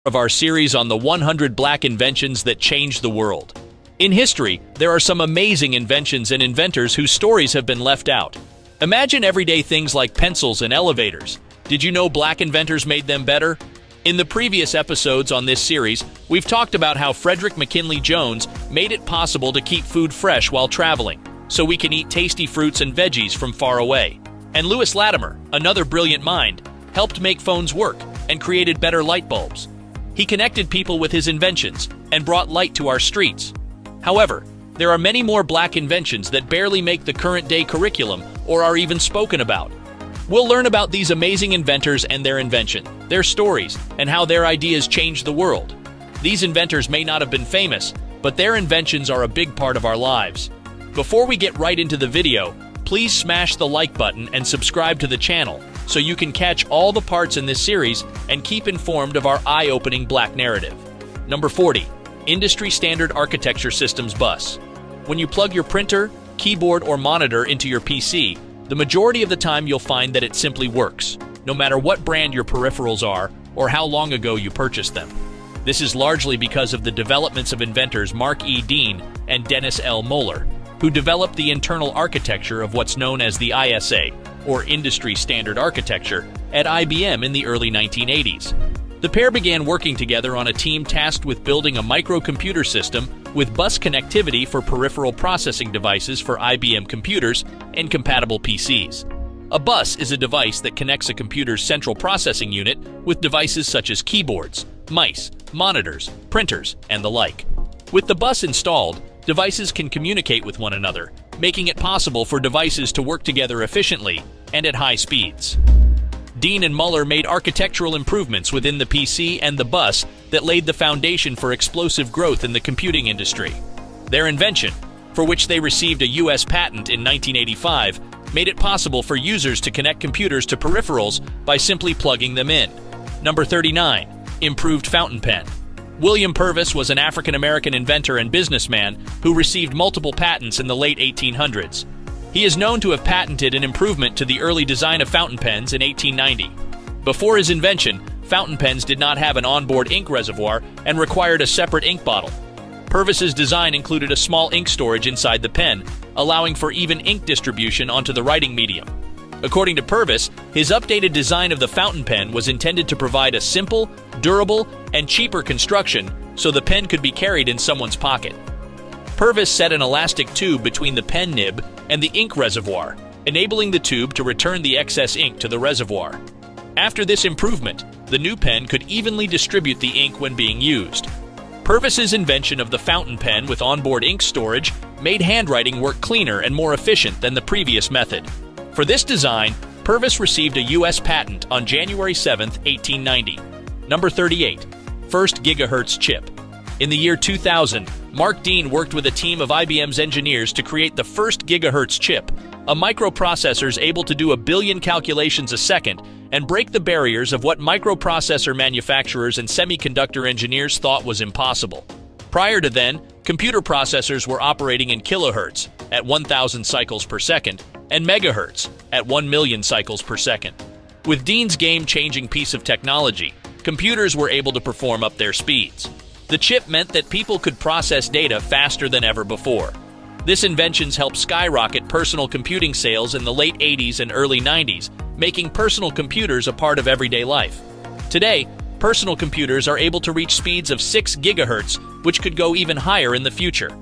of our series on the 100 black inventions that changed the world. In history, there are some amazing inventions and inventors whose stories have been left out. Imagine everyday things like pencils and elevators. Did you know black inventors made them better? In the previous episodes on this series, we've talked about how Frederick McKinley Jones made it possible to keep food fresh while traveling, so we can eat tasty fruits and veggies from far away. And Lewis Latimer, another brilliant mind, helped make phones work and created better light bulbs. He connected people with his inventions and brought light to our streets. However, there are many more black inventions that barely make the current-day curriculum or are even spoken about. We'll learn about these amazing inventors and their invention, their stories, and how their ideas changed the world. These inventors may not have been famous, but their inventions are a big part of our lives. Before we get right into the video, please smash the like button and subscribe to the channel so you can catch all the parts in this series and keep informed of our eye-opening black narrative. Number 40. Industry Standard Architecture Systems Bus. When you plug your printer, keyboard, or monitor into your PC, the majority of the time you'll find that it simply works, no matter what brand your peripherals are or how long ago you purchased them. This is largely because of the developments of inventors Mark E. Dean and Dennis L. Moeller, who developed the internal architecture of what's known as the ISA, or Industry Standard Architecture, at IBM in the early 1980s. The pair began working together on a team tasked with building a microcomputer system with bus connectivity for peripheral processing devices for IBM computers and compatible PCs. A bus is a device that connects a computer's central processing unit with devices such as keyboards, mice, monitors, printers, and the like. With the bus installed, devices can communicate with one another, making it possible for devices to work together efficiently and at high speeds. Dean and Muller made architectural improvements within the PC and the bus that laid the foundation for explosive growth in the computing industry. Their invention, for which they received a U.S. patent in 1985, made it possible for users to connect computers to peripherals by simply plugging them in. Number 39. Improved fountain pen. William Purvis was an African-American inventor and businessman who received multiple patents in the late 1800s. He is known to have patented an improvement to the early design of fountain pens in 1890. Before his invention, fountain pens did not have an onboard ink reservoir and required a separate ink bottle. Purvis's design included a small ink storage inside the pen, allowing for even ink distribution onto the writing medium. According to Purvis, his updated design of the fountain pen was intended to provide a simple, durable, and cheaper construction so the pen could be carried in someone's pocket. Purvis set an elastic tube between the pen nib and the ink reservoir, enabling the tube to return the excess ink to the reservoir. After this improvement, the new pen could evenly distribute the ink when being used. Purvis's invention of the fountain pen with onboard ink storage made handwriting work cleaner and more efficient than the previous method. For this design, Purvis received a U.S. patent on January 7, 1890. Number 38. First gigahertz chip. In the year 2000, Mark Dean worked with a team of IBM's engineers to create the first gigahertz chip, a microprocessor able to do 1 billion calculations a second and break the barriers of what microprocessor manufacturers and semiconductor engineers thought was impossible. Prior to then, computer processors were operating in kilohertz at 1,000 cycles per second and megahertz at 1 million cycles per second. With Dean's game-changing piece of technology, computers were able to perform up their speeds. The chip meant that people could process data faster than ever before. This invention helped skyrocket personal computing sales in the late 80s and early 90s, making personal computers a part of everyday life. Today, personal computers are able to reach speeds of 6 gigahertz, which could go even higher in the future.